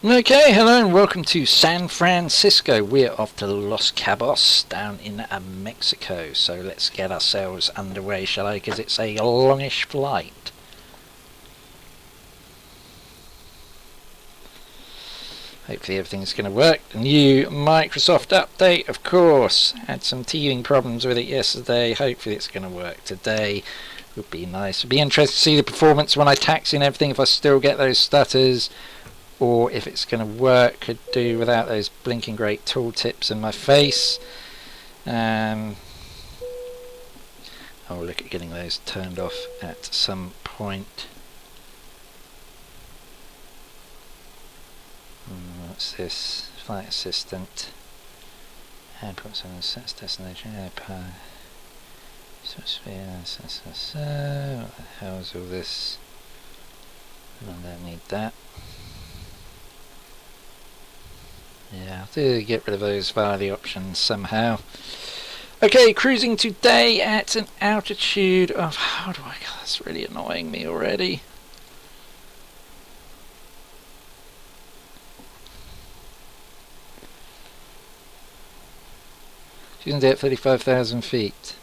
Okay, hello and welcome to San Francisco. We're off to Los Cabos down in Mexico. So let's get ourselves underway, shall I? Because it's a longish flight. Hopefully everything's going to work. The new Microsoft update, of course. Had some teething problems with it yesterday. Hopefully it's going to work today. Would be nice. Would be interesting to see the performance when I tax in everything, if I still get those stutters, or if it's going to work. Could do without those blinking great tooltips in my face. I'll look at getting those turned off at some point. What's this? Flight assistant. Airports on the sets destination. Airport. What the hell is all this? I don't need that. Yeah, I'll do get rid of those via the options somehow. Okay, cruising today at an altitude of... How do I... That's really annoying me already. Shouldn't it at 35,000 feet?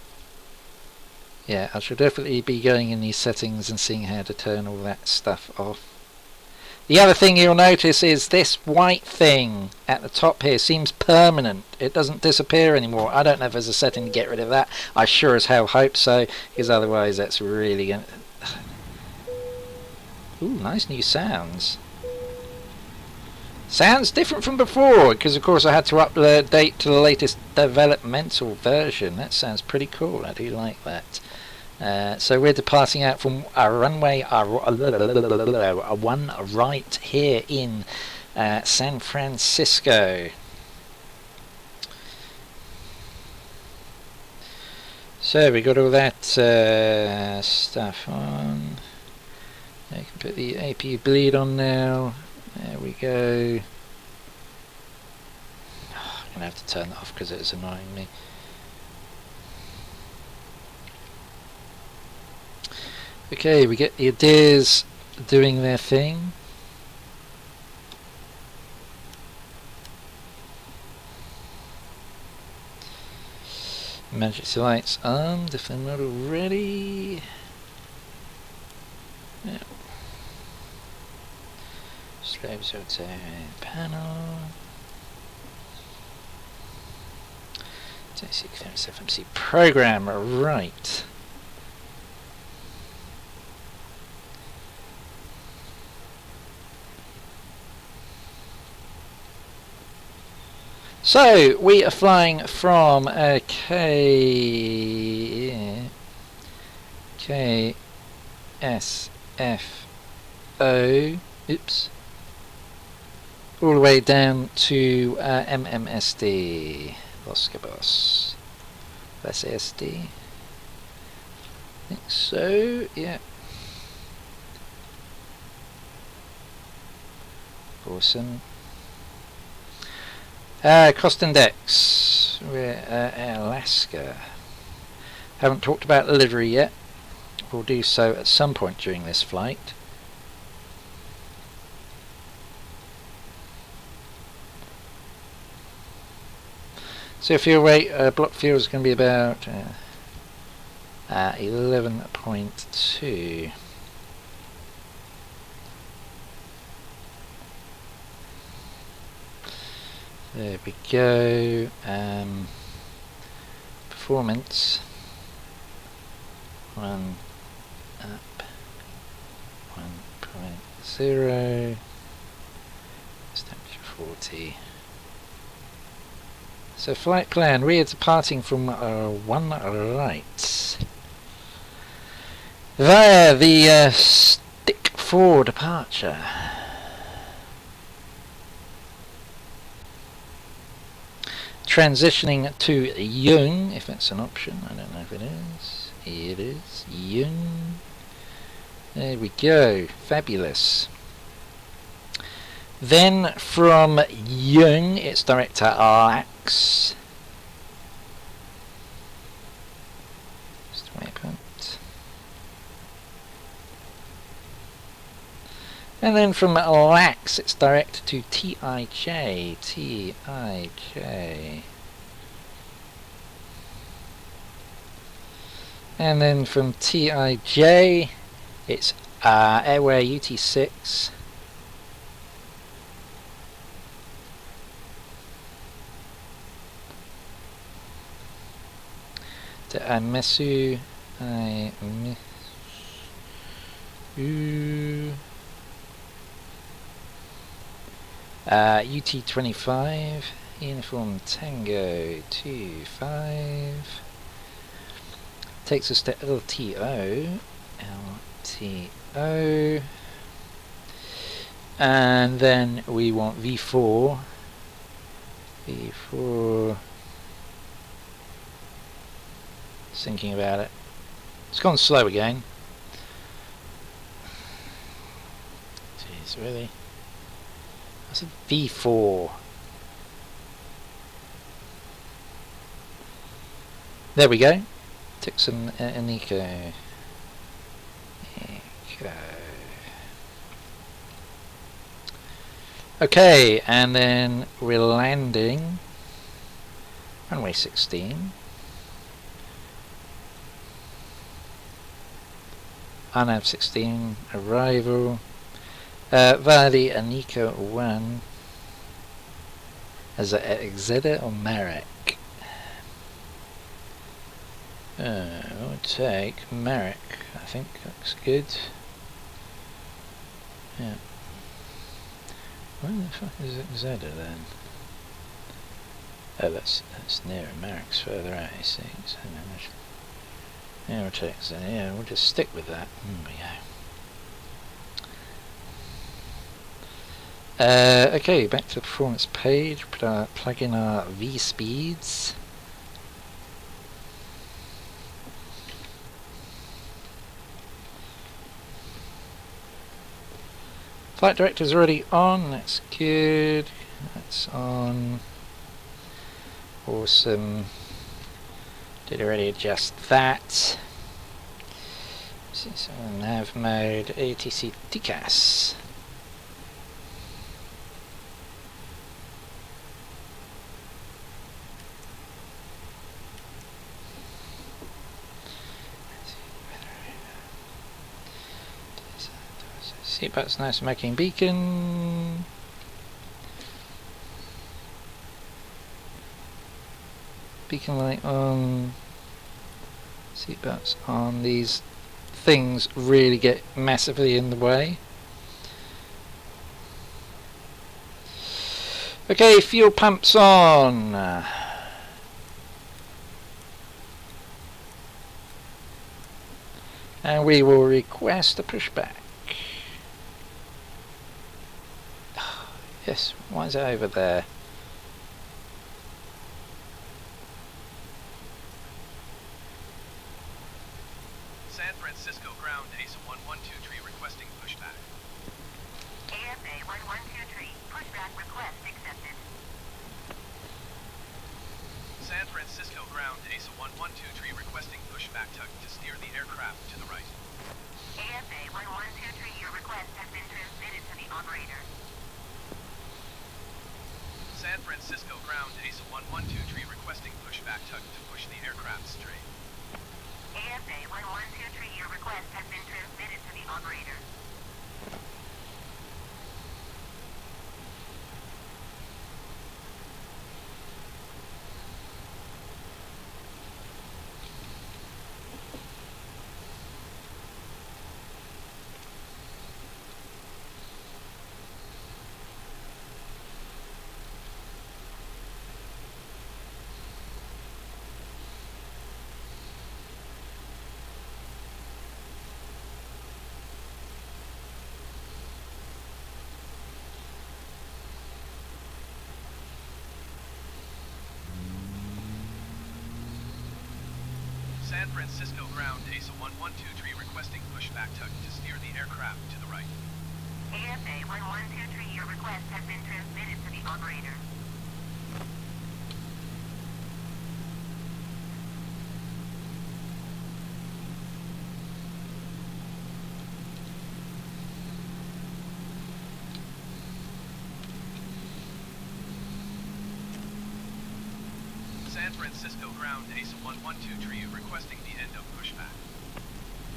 Yeah, I should definitely be going in these settings and seeing how to turn all that stuff off. The other thing you'll notice is this white thing at the top here seems permanent. It doesn't disappear anymore. I don't know if there's a setting to get rid of that. I sure as hell hope so, because otherwise that's really going to... Ooh, nice new sounds. Sounds different from before, because of course I had to update to the latest developmental version. That sounds pretty cool. I do like that. So we're departing out from a runway one right here in San Francisco. So we got all that stuff on. I can put the AP bleed on now. There we go. Oh, I'm going to have to turn that off because it's annoying me. Okay, we get the ideas doing their thing. Emergency lights armed if they're not already. Yeah. Slope filter panel. MSFS program, right. So we are flying from KSFO, oops, all the way down to MMSD, Los Cabos. That's ASD. I think so, yeah. Awesome. Cost index. We're Alaska. Haven't talked about livery yet. We'll do so at some point during this flight. So fuel weight, block fuel is going to be about 11.2. There we go. Performance 1 up 1.0. Temperature 40. So flight plan, we are departing from one right via the stick for departure. Transitioning to Young, if that's an option. I don't know if it is. It is Young. There we go. Fabulous. Then from Young, it's direct to Lax. Just waypoint. And then from LAX it's direct to TIJ. And then from TIJ it's Airway UT6 to Amesu UT25 Uniform Tango 25 takes us to LTO, and then we want V4, thinking about it, it's gone slow again, jeez really, I said V4, there we go. Took some Nico. Okay, and then we're landing runway 16. RNAV 16 arrival via the Nico 1 as a Exeter or Marek. We'll take Marek, I think looks good. Yeah. Where the fuck is Exeter then? Oh, that's nearer. Marek's further out, you see. So, yeah, we'll take Exeter. Yeah, we'll just stick with that. There we go. Okay, back to the performance page. Plug in our V speeds. Flight director's already on, that's good, that's on, awesome, did already adjust that, so nav mode, ATC TCAS. Seatbelt's now smoking beacon. Beacon light on. Seatbelts on. These things really get massively in the way. Okay, fuel pumps on. And we will request a pushback. Yes, why is it over there? San Francisco ground, ASA 1123 requesting pushback. ASA 1123, pushback request accepted. San Francisco ground, ASA 1123 requesting pushback tug to steer the aircraft to the right. ASA 1123, your request has been transmitted to the operator. San Francisco ground, ASA 1123 requesting pushback tug to push the aircraft straight. ASA 1123, your request has been transmitted to the operator. San Francisco ground, ASA 1123 requesting pushback tug to steer the aircraft to the right. ASA 1123, your request has been transmitted to the operator. Francisco ground ASA 112 requesting the end of pushback.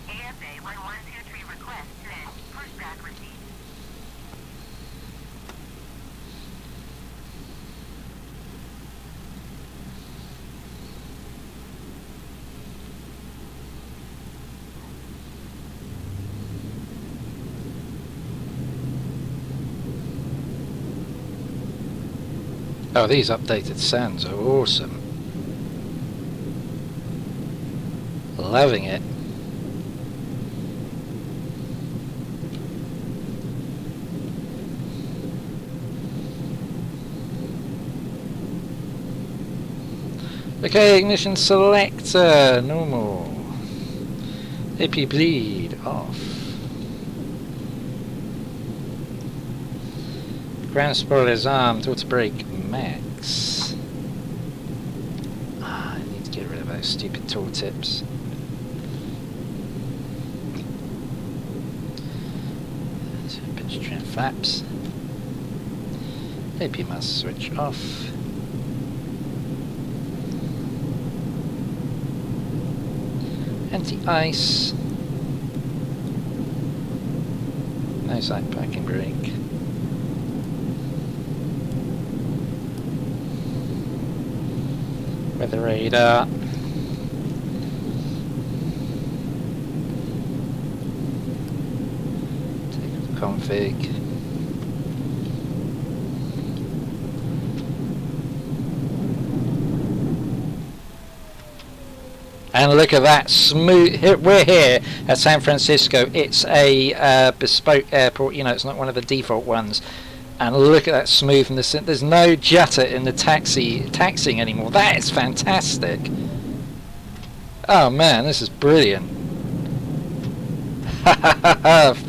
ASA 1123 request to end pushback received. Oh, these updated sands are awesome. Loving it. Okay, ignition selector, normal. AP bleed, off. Ground spoilers armed, auto brake, max. I need to get rid of those stupid tooltips. Pitch trim flaps. AP must switch off. Anti-ice. No side parking brake. Weather radar. Take the config. And look at that smooth. We're here at San Francisco. It's a bespoke airport. You know, it's not one of the default ones. And look at that smoothness. There's no jutter in the taxiing anymore. That is fantastic. Oh man, this is brilliant.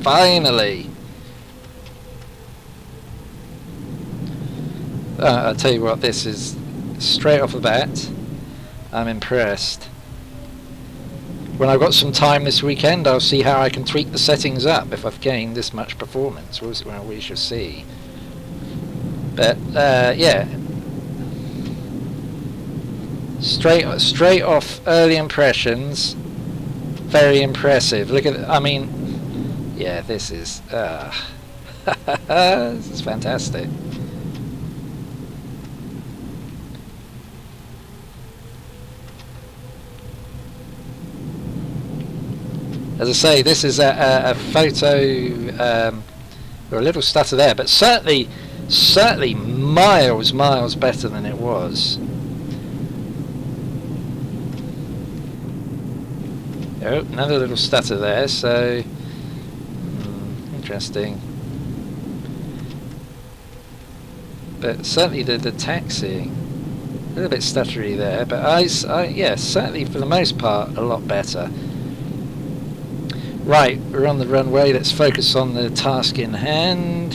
Finally. I'll tell you what, this is straight off the bat. I'm impressed. When I've got some time this weekend, I'll see how I can tweak the settings up if I've gained this much performance. Well, we shall see. But yeah, straight off early impressions, very impressive. Look at, I mean, yeah, this is this is fantastic. As I say, this is a photo, or a little stutter there, but certainly miles better than it was. Oh, another little stutter there, so interesting. But certainly the taxiing, a little bit stuttery there, but yeah, certainly for the most part a lot better. Right, we're on the runway. Let's focus on the task in hand.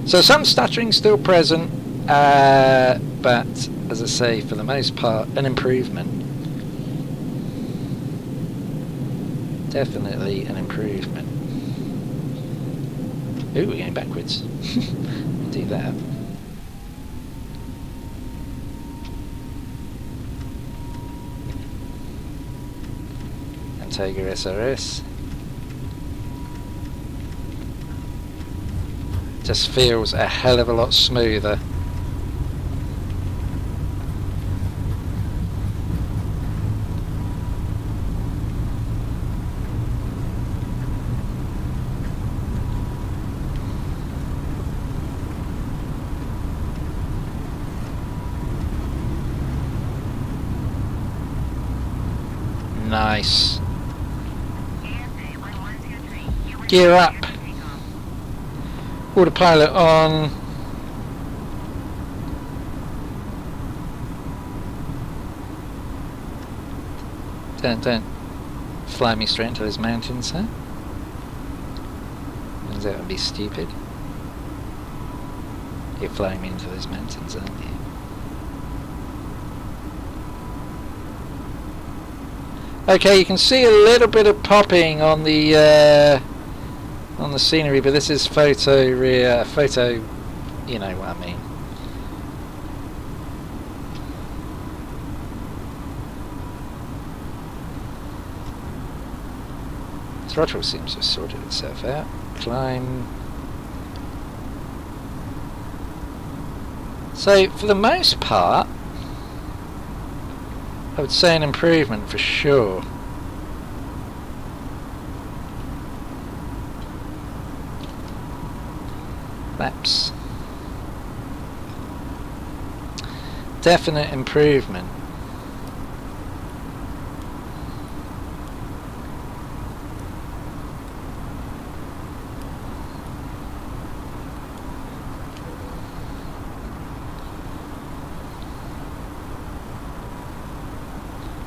So some stuttering still present, but as I say, for the most part, an improvement. Definitely an improvement. Ooh, we're going backwards. Do that. Tiger SRS. Just feels a hell of a lot smoother. Nice. Gear up. Autopilot on. Don't fly me straight into those mountains, huh? Because that would be stupid. You're flying me into those mountains, aren't you? Okay, you can see a little bit of popping on the on the scenery, but this is photo rear, photo, you know what I mean. Throttle seems to have sorted itself out. Climb. So, for the most part, I would say an improvement for sure. Laps. Definite improvement.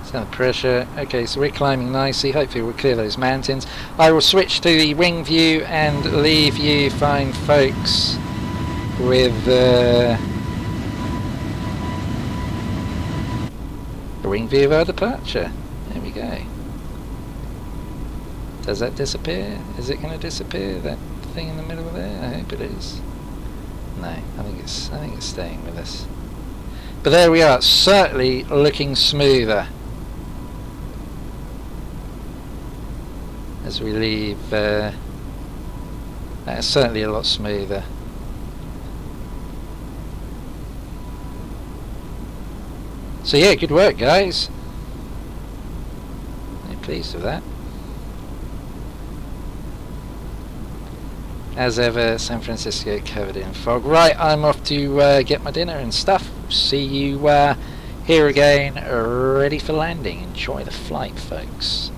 Sound pressure. Okay, so we're climbing nicely. Hopefully we'll clear those mountains. I will switch to the wing view and leave you fine folks with the wing view of our departure. There we go. Does that disappear? Is it going to disappear? That thing in the middle there? I hope it is. No, I think it's staying with us. But there we are. Certainly looking smoother as we leave. That's certainly a lot smoother. So yeah, good work guys. I'm pleased with that. As ever, San Francisco covered in fog. Right, I'm off to get my dinner and stuff. See you here again, ready for landing. Enjoy the flight, folks.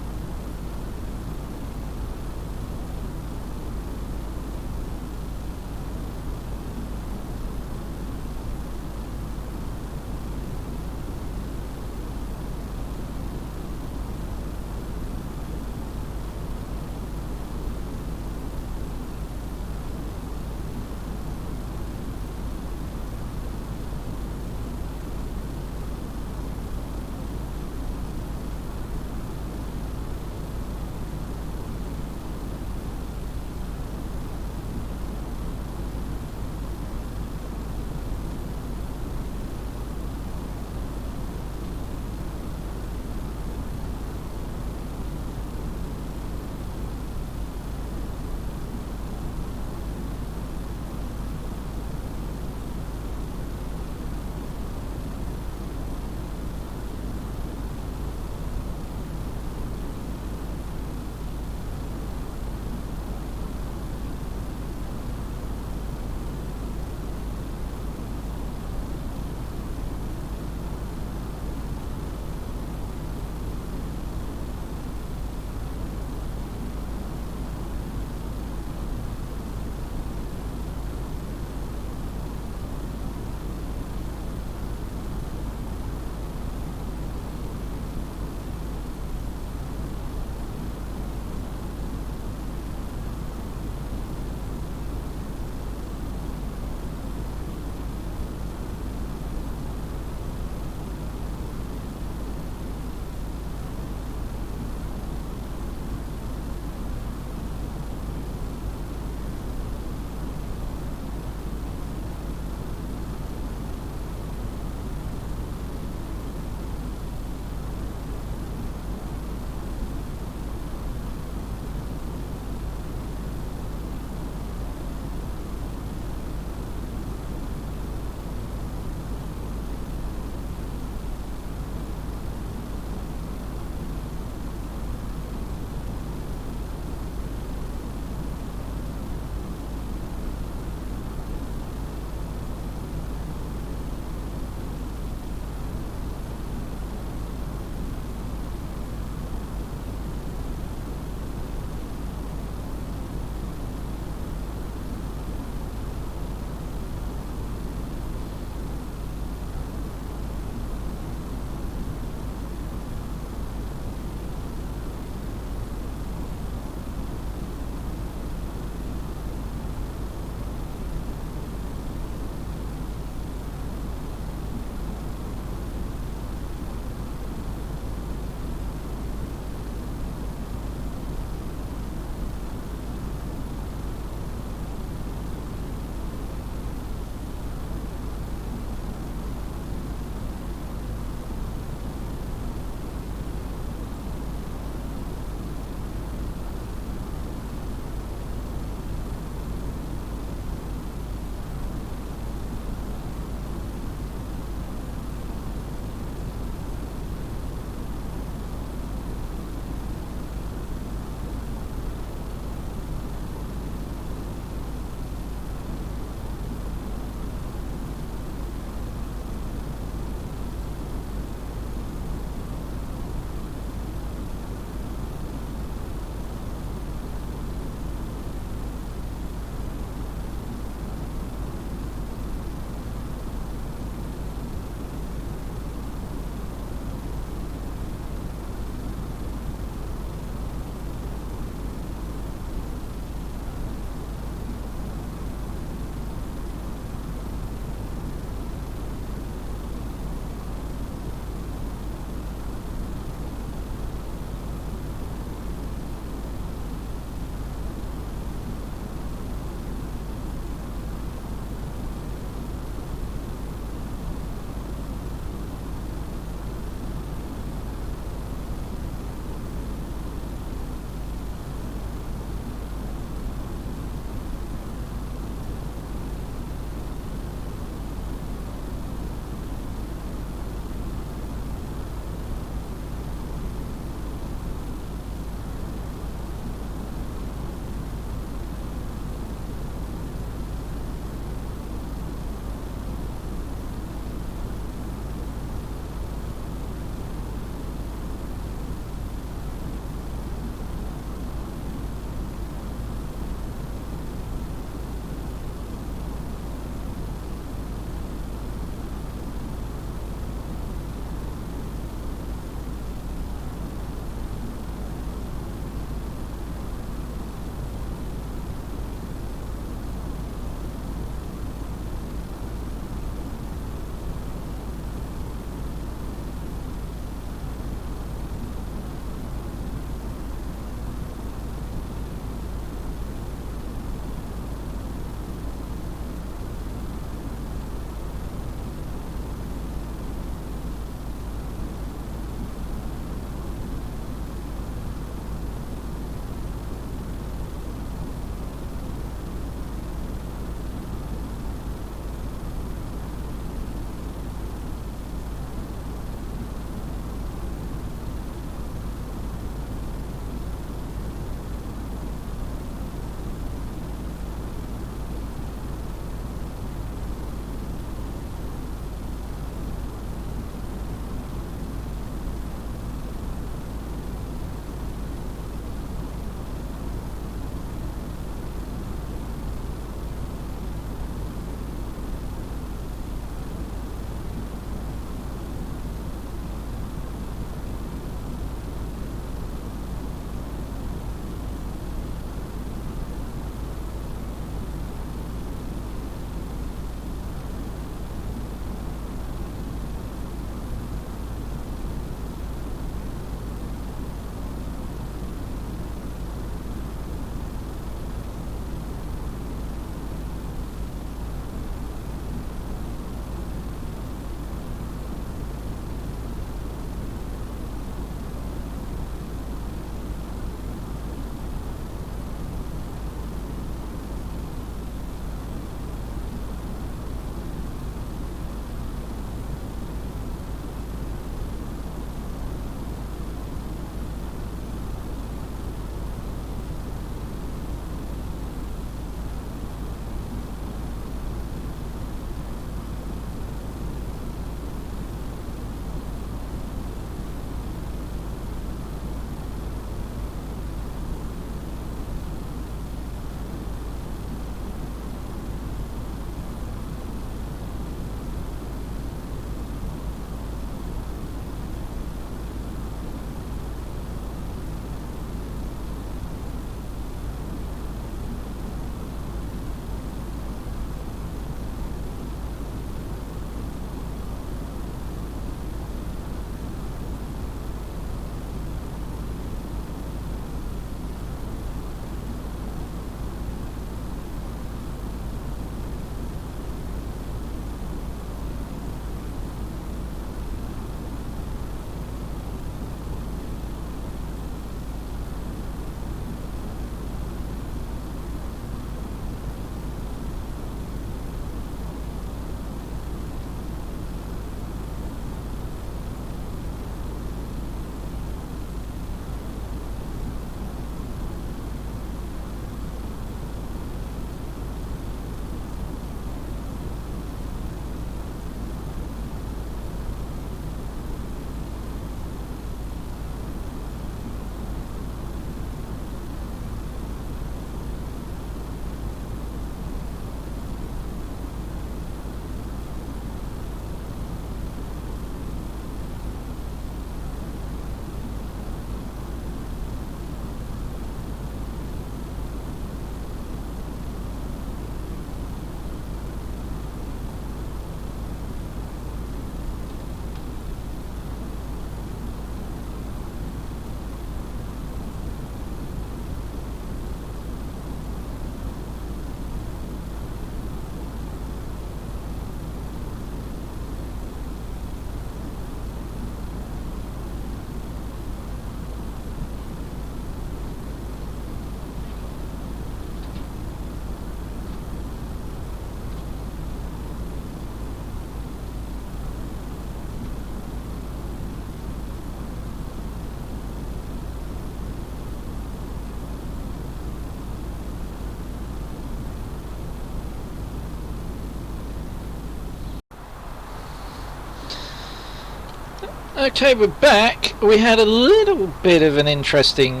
Okay, we're back. We had a little bit of an interesting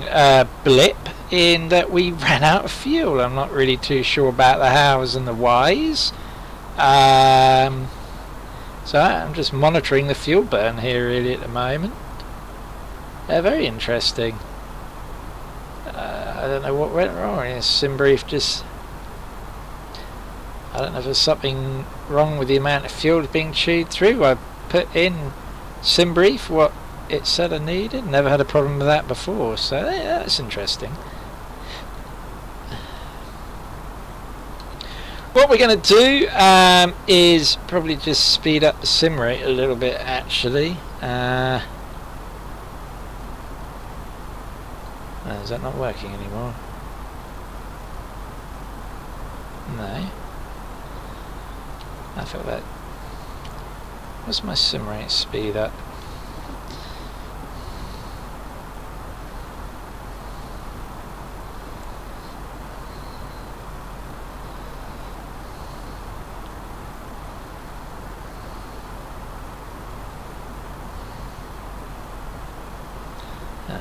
blip in that we ran out of fuel. I'm not really too sure about the hows and the whys. So I'm just monitoring the fuel burn here really at the moment. Very interesting. I don't know what went wrong. SimBrief just... I don't know if there's something wrong with the amount of fuel being chewed through. I put in SimBrief what it said I needed. Never had a problem with that before, so yeah, that's interesting. What we're going to do is probably just speed up the sim rate a little bit actually. Is that not working anymore? No. I thought that... What's my sim rate speed up?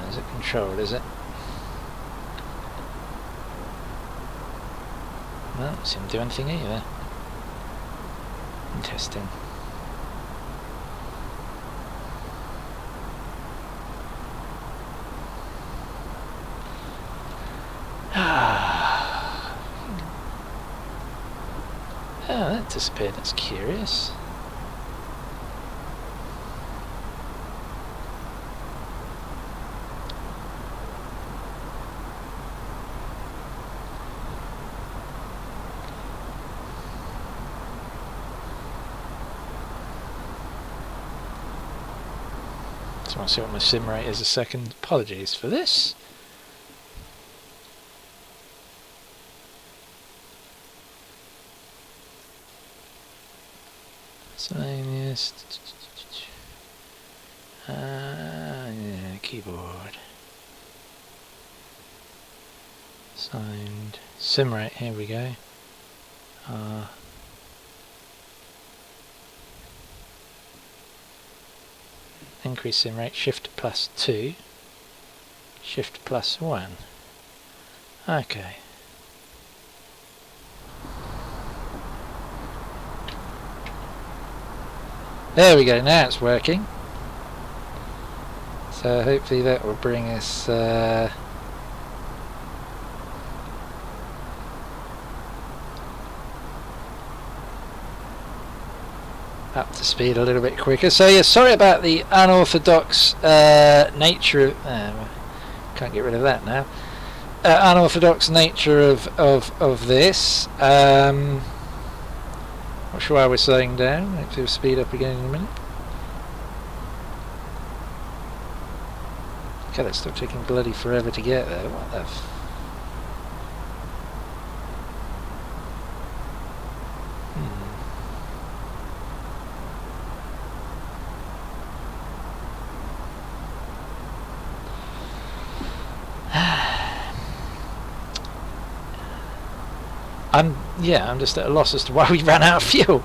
Is it controlled, is it? Well, it doesn't seem to do anything either. Interesting. Oh, that disappeared. That's curious. Just want to see what my sim rate is a second. Apologies for this. Miscellaneous. Yeah, keyboard. Signed. Sim rate, here we go. Increase sim rate, shift +2, shift +1. Okay. There we go, now it's working. So hopefully that will bring us up to speed a little bit quicker. So yeah, sorry about the unorthodox nature of... can't get rid of that now. Unorthodox nature of this. Not sure why we're slowing down. Hopefully we'll speed up again in a minute. God, it's still taking bloody forever to get there. What the f... I'm just at a loss as to why we ran out of fuel.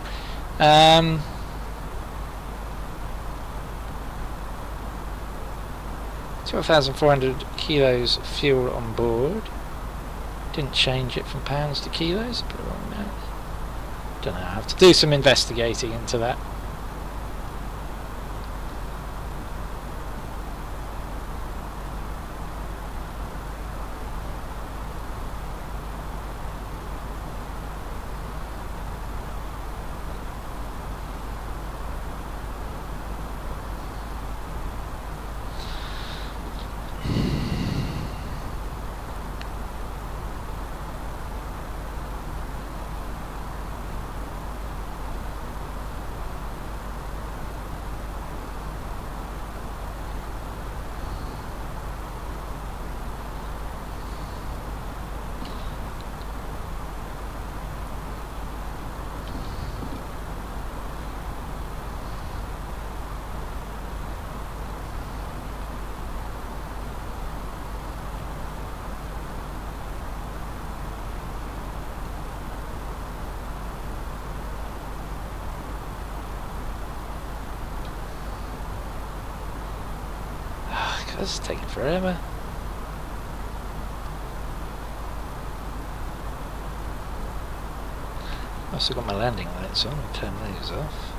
12,400 kilos fuel on board. Didn't change it from pounds to kilos. Put the wrong amount. Don't know. I have to do some investigating into that. this is taking forever. I've still got my landing lights on, I'll turn those off.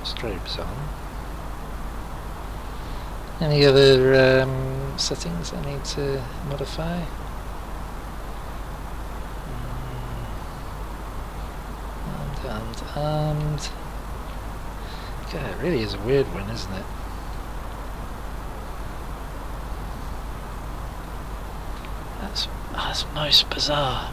Strobes on. Any other settings I need to modify? Armed. God, it really is a weird one, isn't it? That's most bizarre.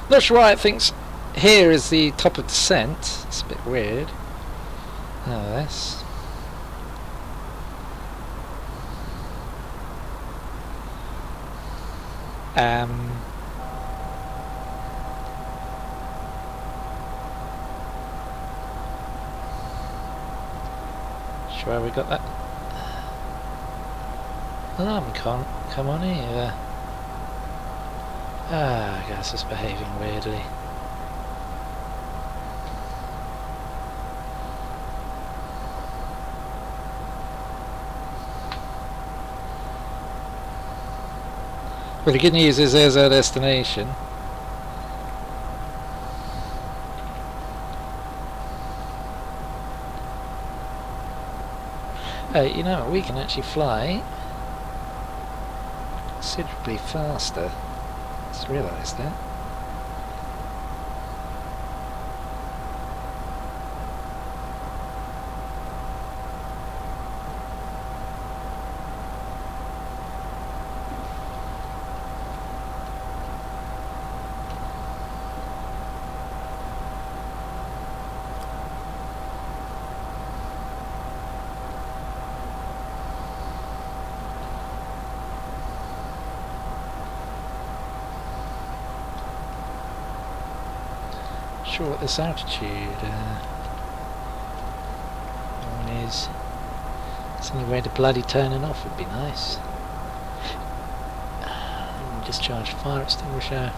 Not sure why it thinks here is the top of descent. It's a bit weird. Oh, this. Sure we got that alarm can't come on either. Ah, gas is behaving weirdly. Well, the good news is there's our destination. You know what, we can actually fly considerably faster. Just realised that. Sure what this altitude one is. It's anywhere to bloody turning off would be nice. Discharge fire extinguisher.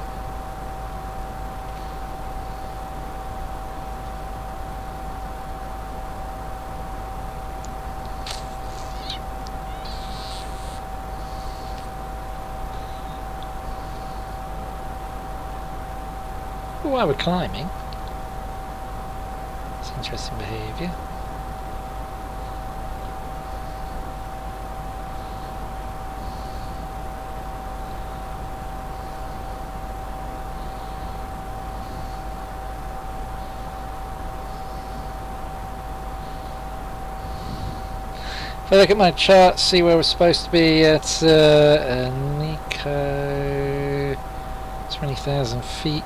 While we're climbing, it's interesting behaviour. If I look at my chart, see where we're supposed to be at Nico, 20,000 feet.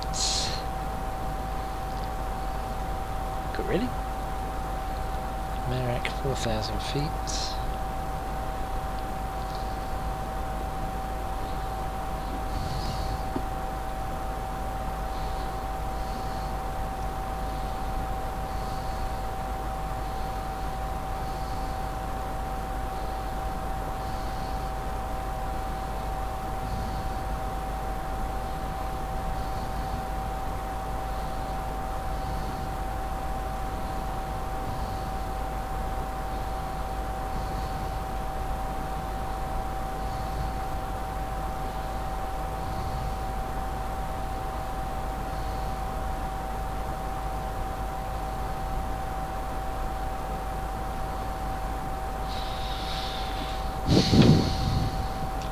God, really? Merrick, 4,000 feet.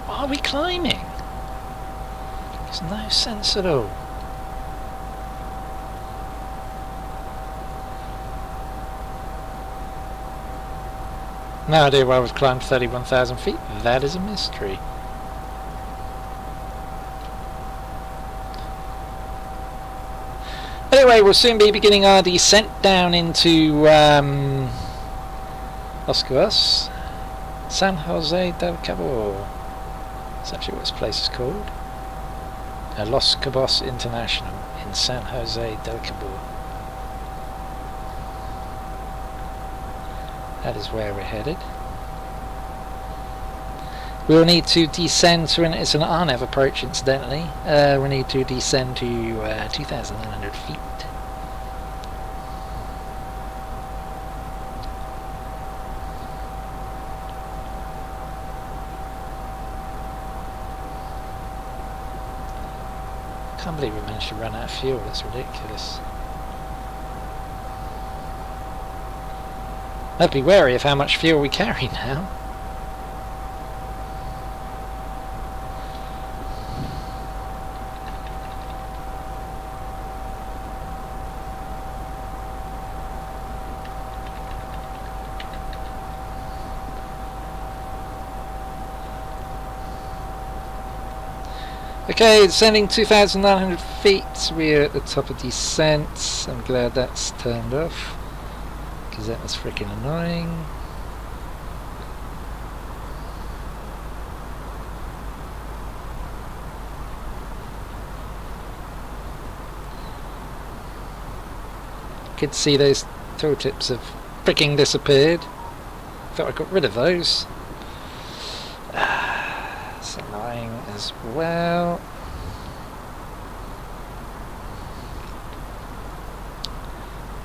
Are we climbing? There's no sense at all. No idea why we've climbed 31,000 feet. That is a mystery. Anyway, we'll soon be beginning our descent down into Los Cabos, San José del Cabo. That's actually what this place is called. Los Cabos International in San José del Cabo. That is where we're headed. We'll need to descend to, and it's an RNAV approach incidentally, we need to descend to 2,900 feet. I can't believe we managed to run out of fuel, that's ridiculous. I'd be wary of how much fuel we carry now. Okay, descending 2,900 feet, we're at the top of descent. I'm glad that's turned off, because that was freaking annoying. Could see those tooltips have freaking disappeared. Thought I got rid of those. It's annoying as well.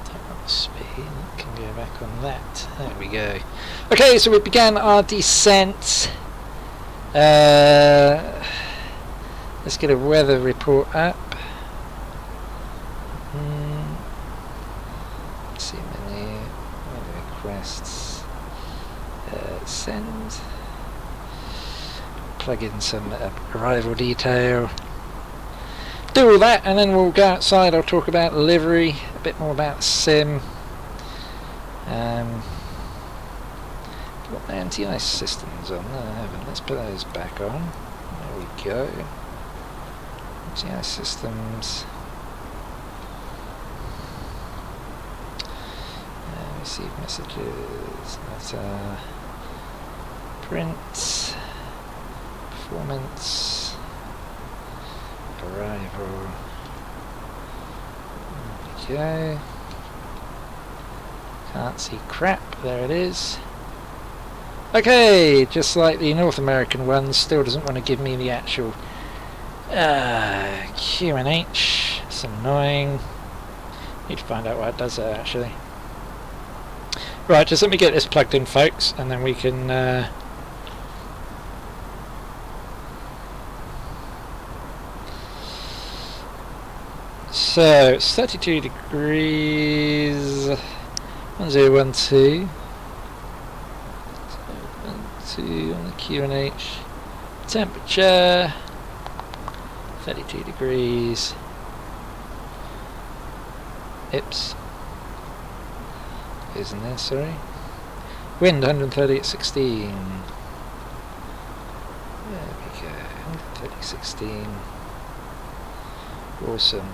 Don't want the speed. Can go back on that. There we go. Okay, so we began our descent. Let's get a weather report up. Let's see many weather requests. Send. Plug in some arrival detail. Do all that, and then we'll go outside. I'll talk about livery, a bit more about the sim. Got my anti-ice systems on. No, I haven't. Let's put those back on. There we go. Anti-ice systems. Receive messages. That's print. Performance. Arrival. Okay. Can't see crap. There it is. Okay, just like the North American one, still doesn't want to give me the actual QNH. It's annoying. Need to find out why it does that actually. Right, just let me get this plugged in, folks, and then we can so it's 32 degrees. 1012. 12 on the QNH. Temperature 32 degrees. Oops. Isn't there, sorry. Wind 130 at 16. There we go. 130 16. Awesome.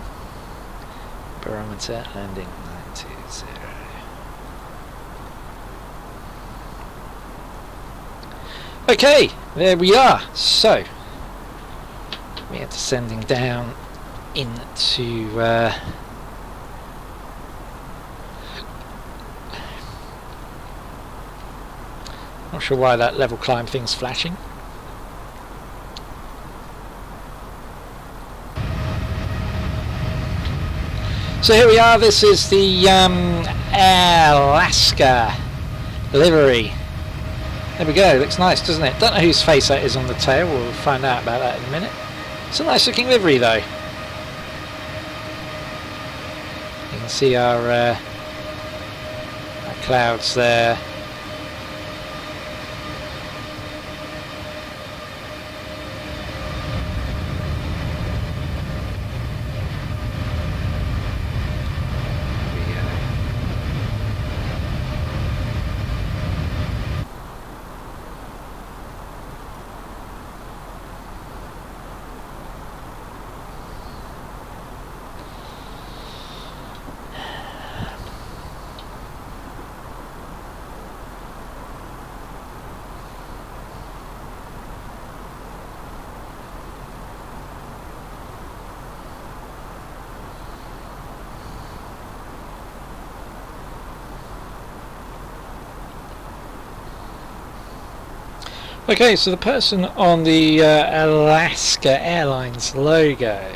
Barometer landing 920. Okay, there we are. So we are descending down into not sure why that level climb thing's flashing. So here we are. This is the Alaska livery. There we go. Looks nice, doesn't it? Don't know whose face that is on the tail. We'll find out about that in a minute. It's a nice looking livery though. You can see our clouds there. Okay, so the person on the Alaska Airlines logo,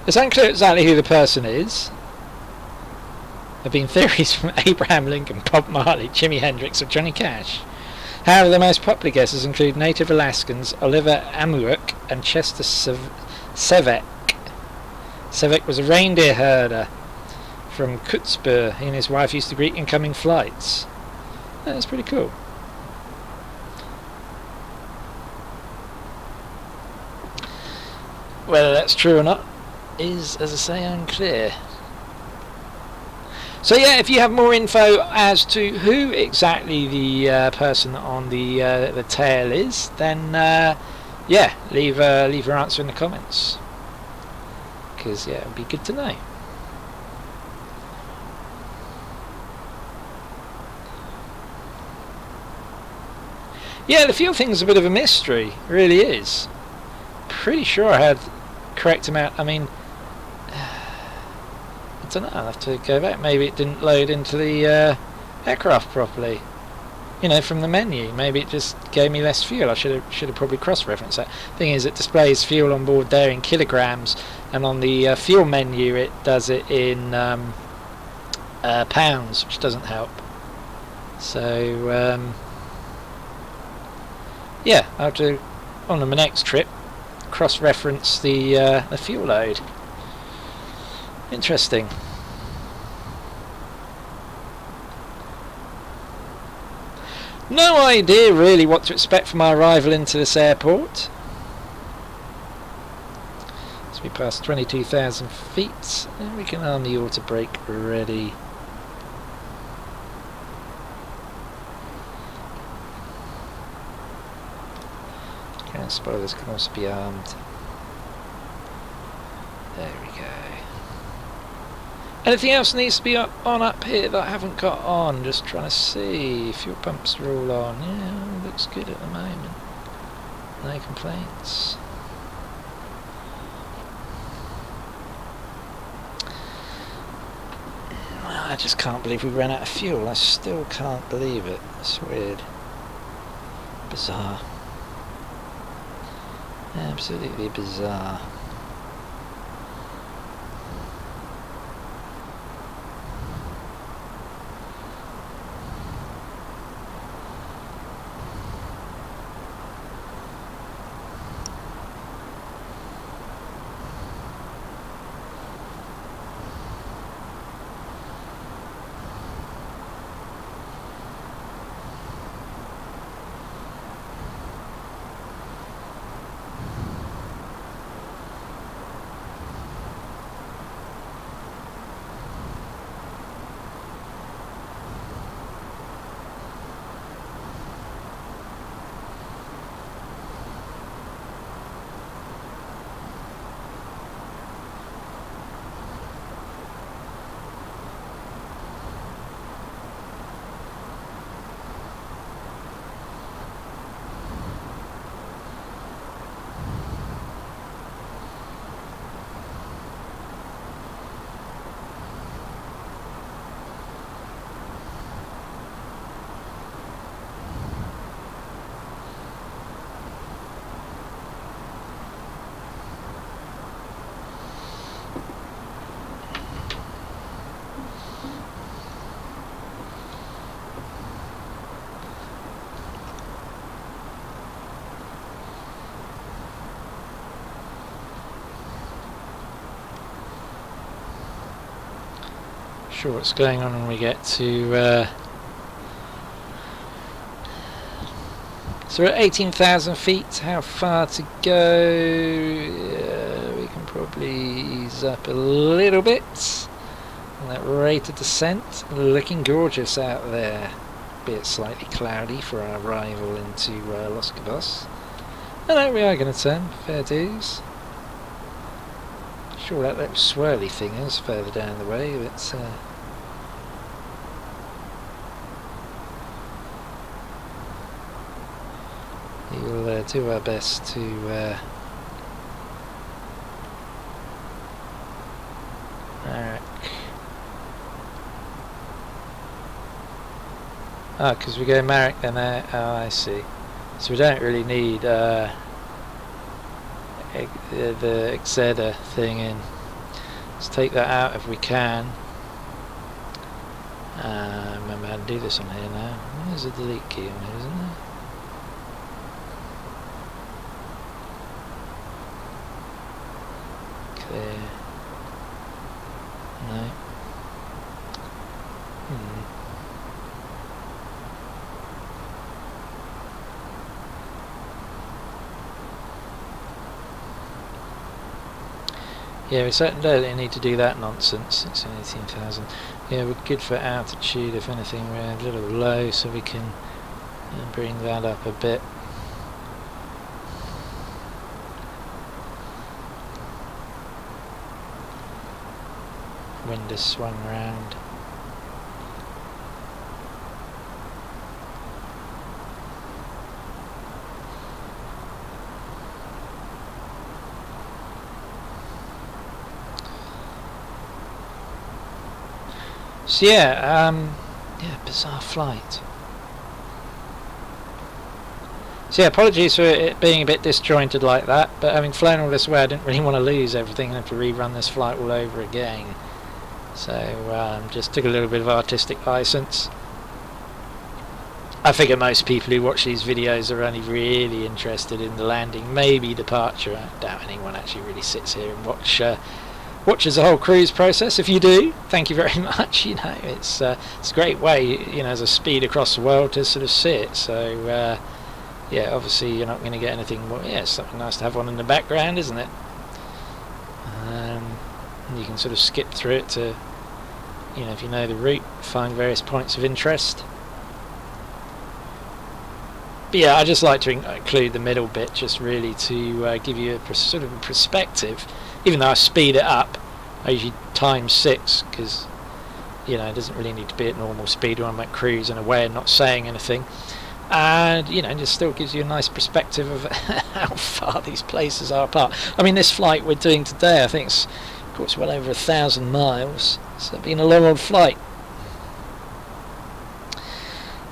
it's unclear exactly who the person is. There have been theories from Abraham Lincoln, Bob Marley, Jimi Hendrix or Johnny Cash. However, the most popular guesses include native Alaskans Oliver Amuuk and Chester Sevek. Sevek was a reindeer herder from Kutzbur. He and his wife used to greet incoming flights. That's pretty cool. Whether that's true or not is, as I say, unclear. So yeah, if you have more info as to who exactly the person on the tail is, then yeah, leave your answer in the comments, because yeah, it would be good to know. Yeah, the fuel thing's a bit of a mystery, it really is. Pretty sure I had correct amount. I mean, I don't know, I'll have to go back. Maybe it didn't load into the aircraft properly. You know, from the menu. Maybe it just gave me less fuel. I should have probably cross-referenced that. Thing is, it displays fuel on board there in kilograms, and on the fuel menu it does it in pounds, which doesn't help. So yeah, I'll have to, on my next trip, cross-reference the fuel load. Interesting. No idea really what to expect from my arrival into this airport. As we pass 22,000 feet, and we can arm the auto brake ready. Okay, spoilers can also be armed. There we go. Anything else needs to be on up here that I haven't got on? Just trying to see. Fuel pumps are all on. Yeah, looks good at the moment. No complaints. I just can't believe we ran out of fuel. I still can't believe it. It's weird. Bizarre. Absolutely bizarre. sure what's going on when we get to so we're at 18,000 feet. How far to go? We can probably ease up a little bit on that rate of descent. Looking gorgeous out there, albeit slightly cloudy for our arrival into Los Cabos. And we are going to turn, fair dues. Sure that little swirly thing is further down the way, but we'll do our best to because we go Marek then oh, I see. So we don't really need the EVGA thing in. Let's take that out if we can. Remember how to do this on here now. There's a delete key on here, isn't there? Clear. No. Yeah, we certainly don't need to do that nonsense. It's in 18,000. Yeah, we're good for altitude. If anything, we're a little low, so we can bring that up a bit. Wind has swung round. So yeah, bizarre flight. So yeah, apologies for it being a bit disjointed like that, but having flown all this way, I didn't really want to lose everything and have to rerun this flight all over again. So just took a little bit of artistic license. I figure most people who watch these videos are only really interested in the landing, maybe departure. I doubt anyone actually really sits here and watches the whole cruise process. If you do, thank you very much. You know, it's a great way, you know, as a speed across the world to sort of see it. So yeah, obviously you're not going to get anything more. Yeah, it's something nice to have on in the background, isn't it? You can sort of skip through it to, you know, if you know the route, find various points of interest. But yeah, I just like to include the middle bit, just really to give you a sort of perspective. Even though I speed it up, I usually times 6 because, you know, it doesn't really need to be at normal speed when I'm at cruise and away and not saying anything. And, you know, it just still gives you a nice perspective of how far these places are apart. I mean, this flight we're doing today, I think it's, of course, well over 1,000 miles. So it's been a long old flight.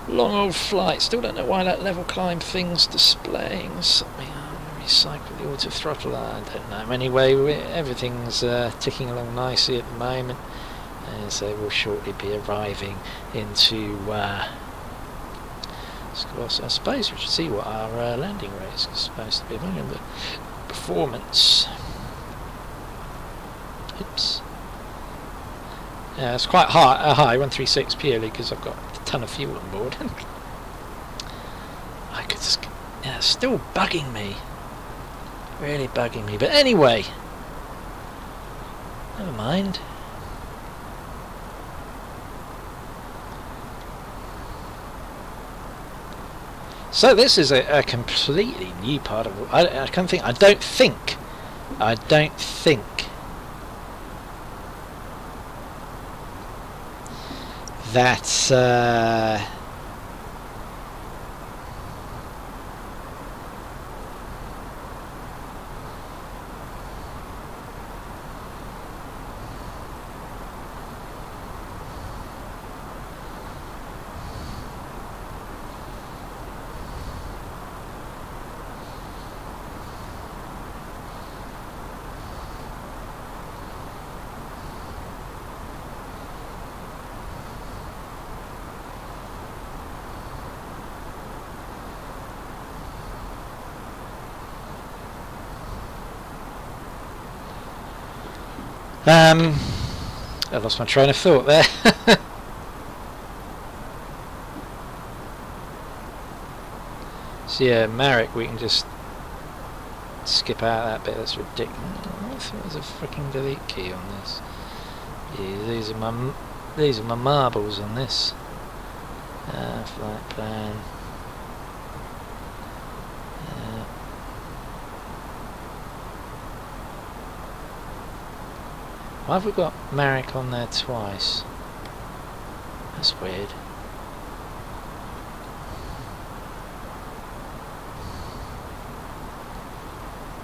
Long old flight. Still don't know why that level climb thing's displaying something. Recycle the auto throttle. I don't know. Anyway, everything's ticking along nicely at the moment, and so we'll shortly be arriving into. I suppose we should see what our landing rate is supposed to be. Remember, performance. Oops. Yeah, it's quite high 136 purely because I've got a ton of fuel on board. I could just, yeah, it's still bugging me. Really bugging me. But anyway, never mind. So this is a completely new part of. I don't think that's I lost my train of thought there. So yeah, Marek, we can just skip out that bit. That's ridiculous. I thought there's a freaking delete key on this. Yeah, these are my marbles on this. Flight plan. Why have we got Marek on there twice? That's weird.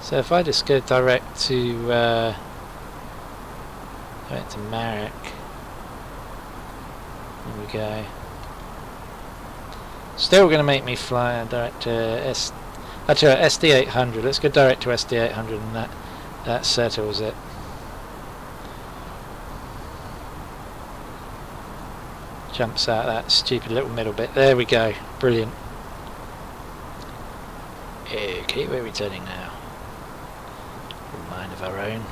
So if I just go direct to Marek, there we go. Still going to make me fly direct to SD800. Let's go direct to SD800, and that settles it. Jumps out that stupid little middle bit. There we go. Brilliant. Okay, where are we turning now? Mind of our own.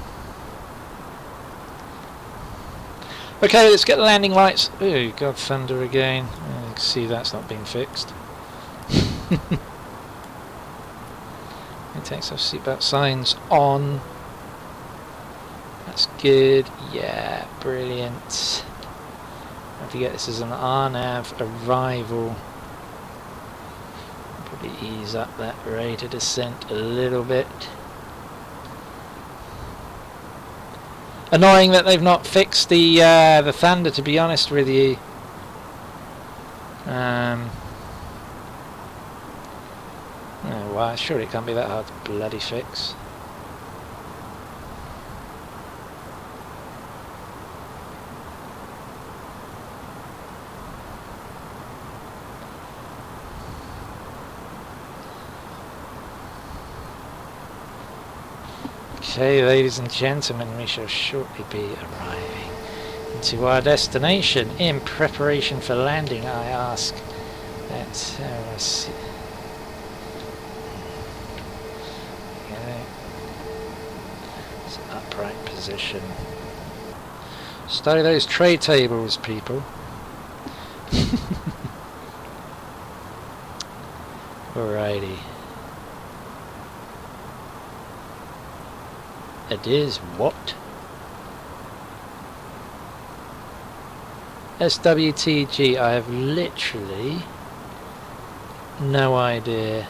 Okay, let's get the landing lights. Oh, God, thunder again. You can see that's not being fixed. It takes off seatbelt signs on. That's good. Yeah, brilliant. Don't forget this is an RNAV arrival. Probably ease up that rate of descent a little bit. Annoying that they've not fixed the thunder, to be honest with you. Oh, well, surely it can't be that hard to bloody fix. Okay, ladies and gentlemen, we shall shortly be arriving into our destination. In preparation for landing, I ask that let's see. Okay. It's an upright position. Study those tray tables, people. Alrighty. It is what? SWTG, I have literally no idea.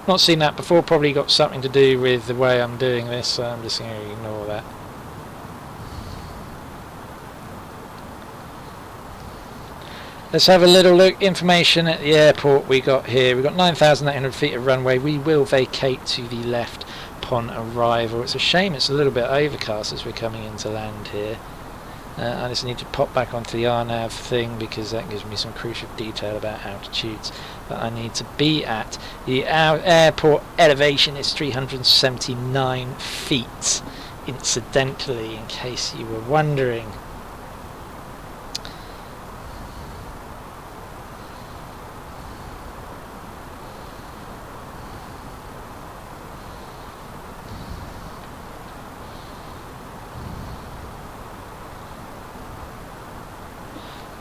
Not seen that before, probably got something to do with the way I'm doing this, so I'm just going to ignore that. Let's have a little look. Information at the airport we got here. We've got 9,800 feet of runway. We will vacate to the left upon arrival. It's a shame it's a little bit overcast as we're coming into land here. I just need to pop back onto the RNAV thing because that gives me some crucial detail about altitudes that I need to be at. The airport elevation is 379 feet, incidentally, in case you were wondering.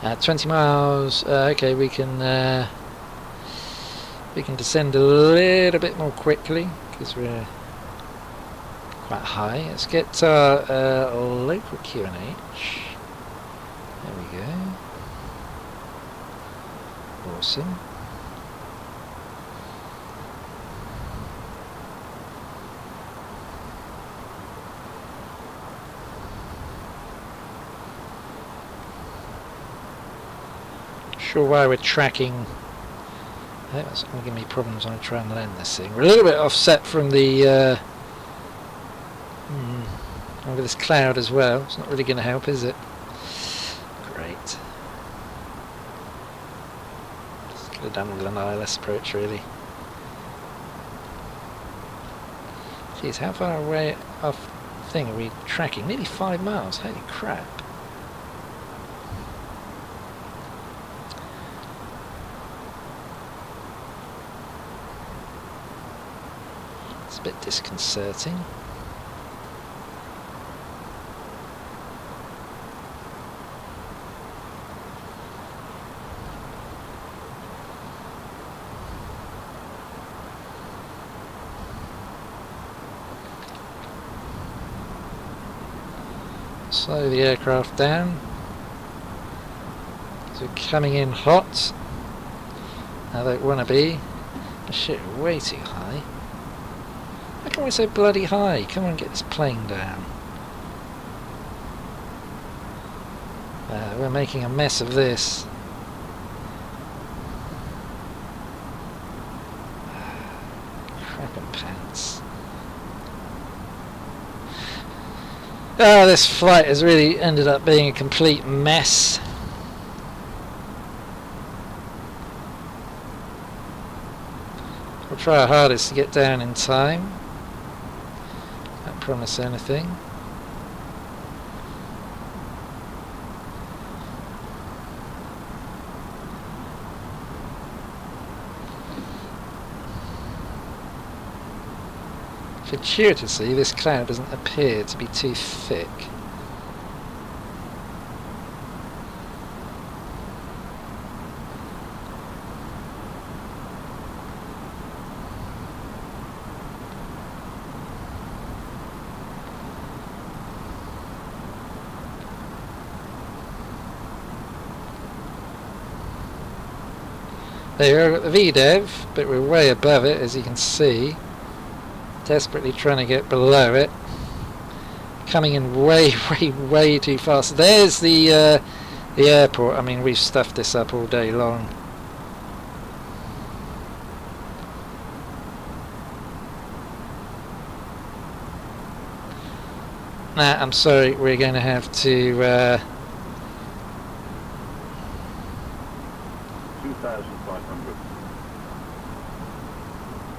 At 20 miles, okay, we can descend a little bit more quickly because we're quite high. Let's get our local QNH. There we go. Awesome. Sure why we're tracking. I think that's going to give me problems when I try and land this thing. We're a little bit offset from the over this cloud as well. It's not really going to help, is it? Great. Just could have done with an ILS approach, really. Jeez, how far away off thing are we tracking? Nearly 5 miles. Holy crap. It's a bit disconcerting. Slow the aircraft down. So we're coming in hot. I don't want to be. But shit, we're way too high. How come we're so bloody high? Come on, get this plane down. We're making a mess of this. Crapping pants. Oh, this flight has really ended up being a complete mess. We'll try our hardest to get down in time. Can't promise anything. Fortuitously, this cloud doesn't appear to be too thick. There, we've got the VDEV, but we're way above it, as you can see. Desperately trying to get below it. Coming in way, way too fast. There's the airport. I mean, we've stuffed this up all day long. Nah, I'm sorry, we're going to have to 2,500.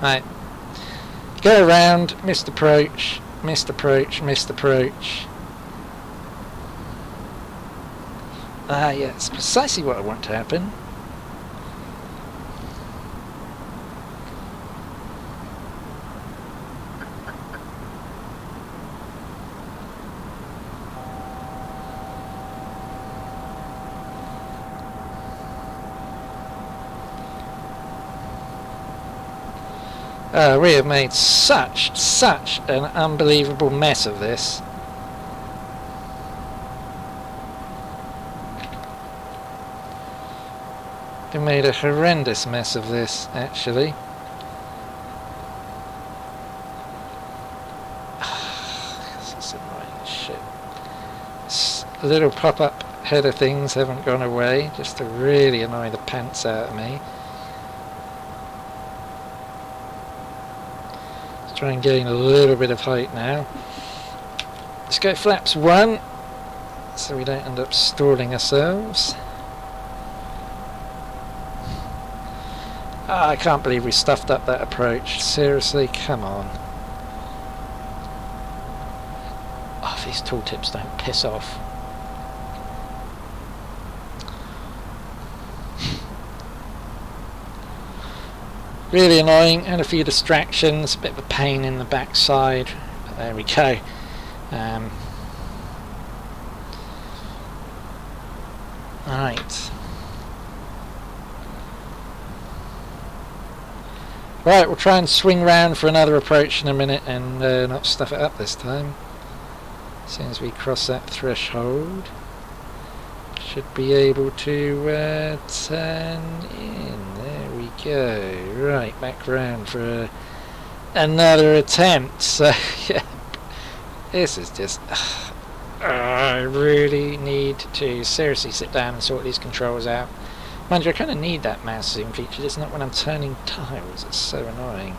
right. Go around, missed approach, missed approach, missed approach. Ah, yeah, it's precisely what I want to happen. We have made such an unbelievable mess of this. We made a horrendous mess of this, actually. This is annoying shit. This little pop-up header things haven't gone away, just to really annoy the pants out of me. Try and gain a little bit of height now. Let's go flaps 1 so we don't end up stalling ourselves. I can't believe we stuffed up that approach. Seriously, come on. Oh, these tooltips don't piss off. Really annoying, and a few distractions, a bit of a pain in the backside, but there we go. Right, we'll try and swing round for another approach in a minute and not stuff it up this time. As soon as we cross that threshold, should be able to turn in. There we go. Right, back round for another attempt. So yeah, this is just I really need to seriously sit down and sort these controls out. Mind you, I kind of need that mouse zoom feature, just not when I'm turning tiles. It's so annoying.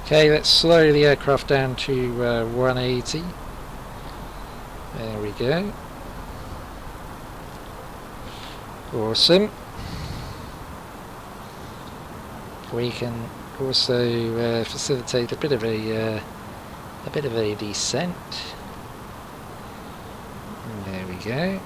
Okay, let's slow the aircraft down to 180. There we go. Awesome. We can also facilitate a bit of a descent. There we go.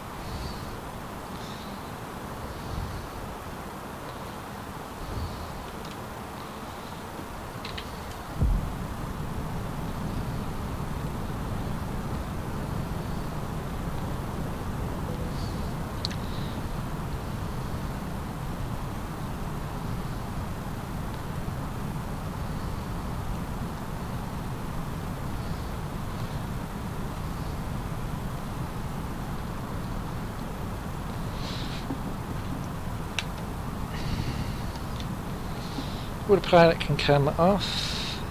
Autopilot can come off,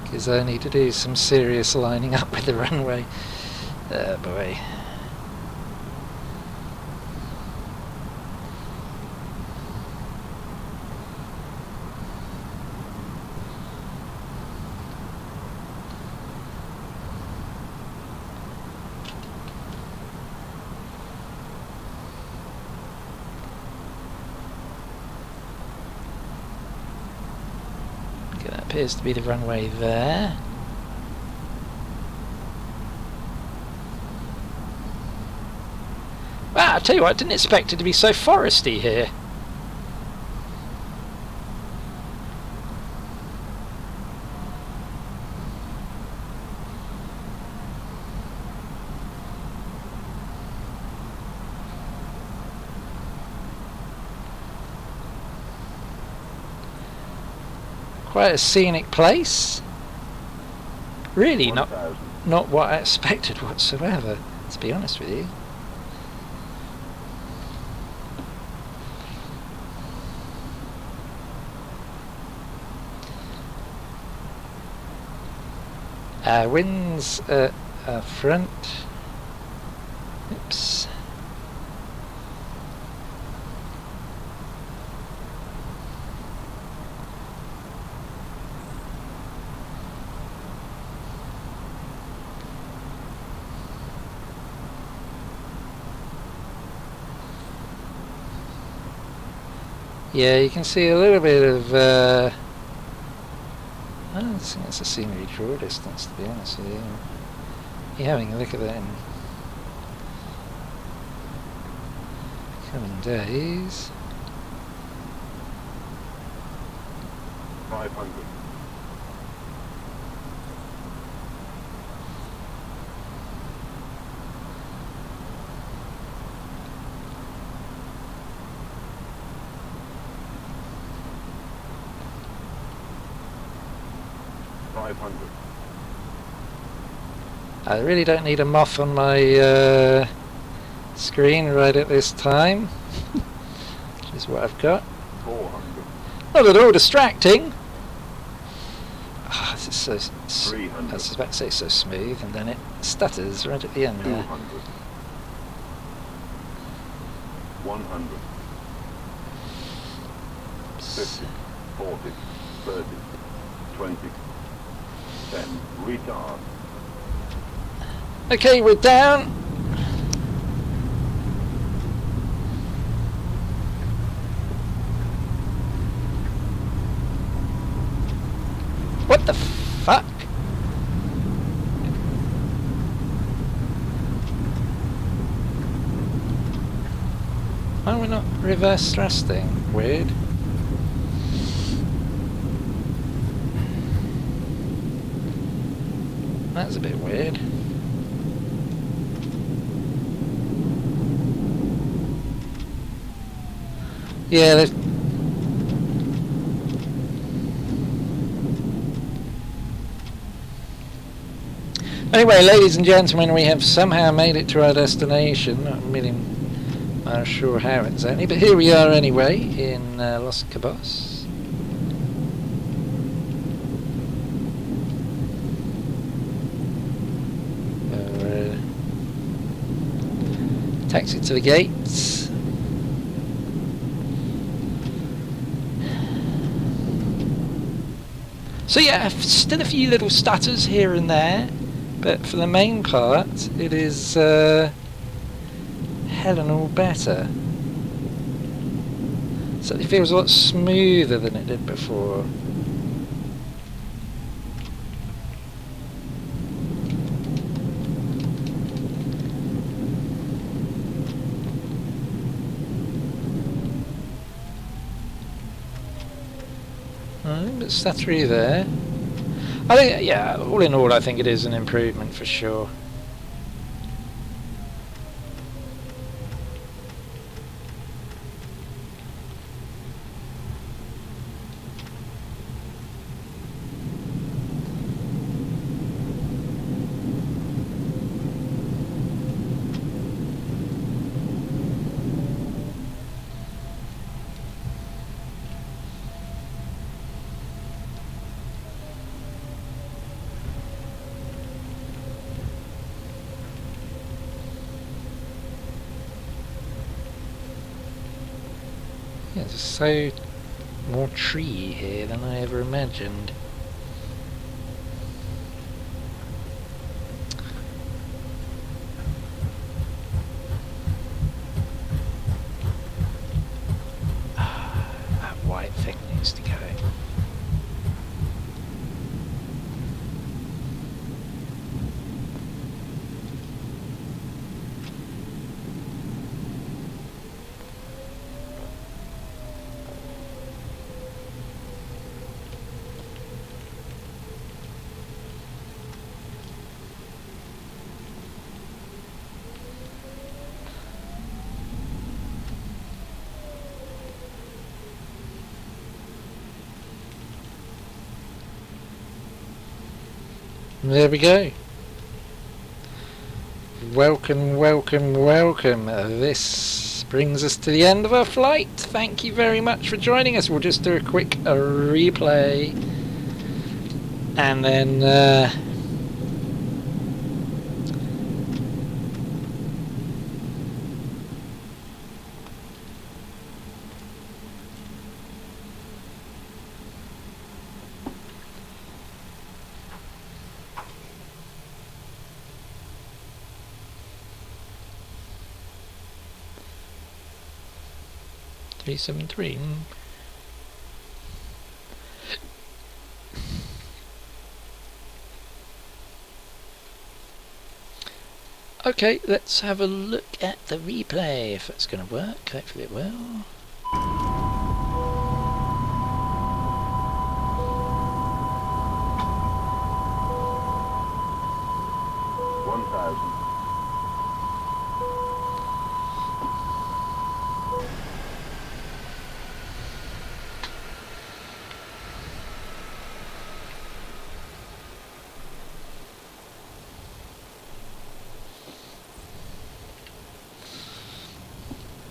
because I need to do some serious lining up with the runway. Oh boy. That appears to be the runway there. Wow, I tell you what, I didn't expect it to be so foresty here. Quite a scenic place. Really not what I expected whatsoever, to be honest with you. Winds at front. Oops. Yeah, you can see a little bit of I don't think that's a scenery draw distance, to be honest with you. You're having a look at that in coming days. 500. I really don't need a moth on my screen right at this time, which is what I've got. 400. Not at all distracting. Oh, this is so. 300. I was about to say so smooth, and then it stutters right at the end there. 200. 100. 50. 40. 30. 20. 10. Retard. Okay, we're down. What the fuck? Why are we not reverse thrusting? Weird. That's a bit weird. Yeah, there's... Anyway, ladies and gentlemen, we have somehow made it to our destination. Not a million miles sure how exactly, but here we are anyway in Los Cabos. Taxi to the gates. So yeah, still a few little stutters here and there, but for the main part, it is hell and all better. So it feels a lot smoother than it did before. But SATA-III there. I think, yeah, all in all, I think it is an improvement for sure. there's so more tree here than I ever imagined. That white thing needs to go. There we go. Welcome, welcome, welcome. This brings us to the end of our flight. Thank you very much for joining us. We'll just do a quick replay. And then... 373. Okay, let's have a look at the replay, if it's going to work. Hopefully it will. 1,000.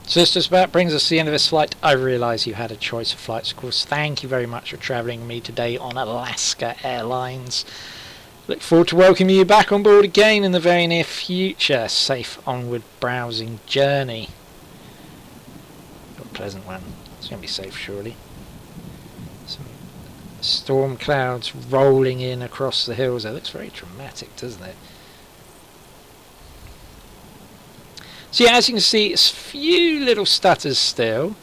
So this just about brings us to the end of this flight. I realise you had a choice of flights, of course. Thank you very much for travelling with me today on Alaska Airlines. Look forward to welcoming you back on board again in the very near future. Safe onward browsing journey. A pleasant one. It's going to be safe, surely. Some storm clouds rolling in across the hills. It looks very dramatic, doesn't it? So yeah, as you can see, it's a few little stutters still,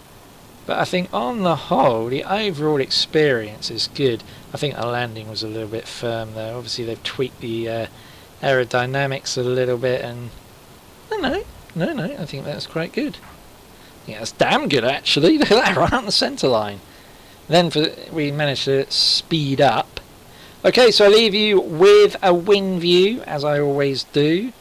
but I think on the whole, the overall experience is good. I think the landing was a little bit firm though. Obviously they've tweaked the aerodynamics a little bit, and no, I think that's quite good. Yeah, that's damn good actually. Look at that, right on the centre line. Then we managed to speed up. Okay, so I leave you with a wing view, as I always do.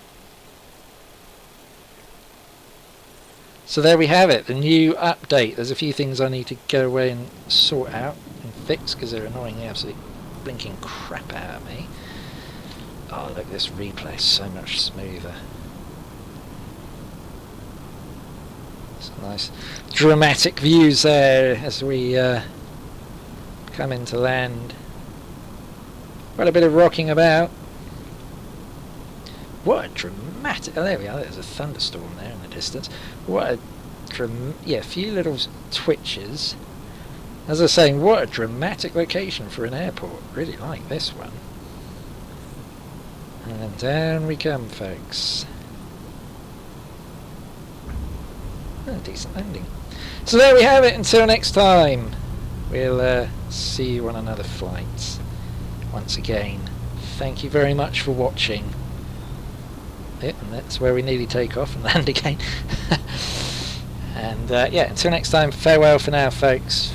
So there we have it, the new update. There's a few things I need to go away and sort out and fix because they're annoying the absolute blinking crap out of me. Oh, look, this replay is so much smoother. Some nice dramatic views there as we come into land. Quite a bit of rocking about. What a dramatic... Oh, there we are. There's a thunderstorm there in the distance. What a... yeah, few little twitches. As I was saying, what a dramatic location for an airport. Really like this one. And then down we come, folks. Oh, decent landing. So there we have it. Until next time. We'll see you on another flight. Once again, thank you very much for watching. Yeah, and that's where we nearly take off and land again. And yeah, until next time, farewell for now, folks.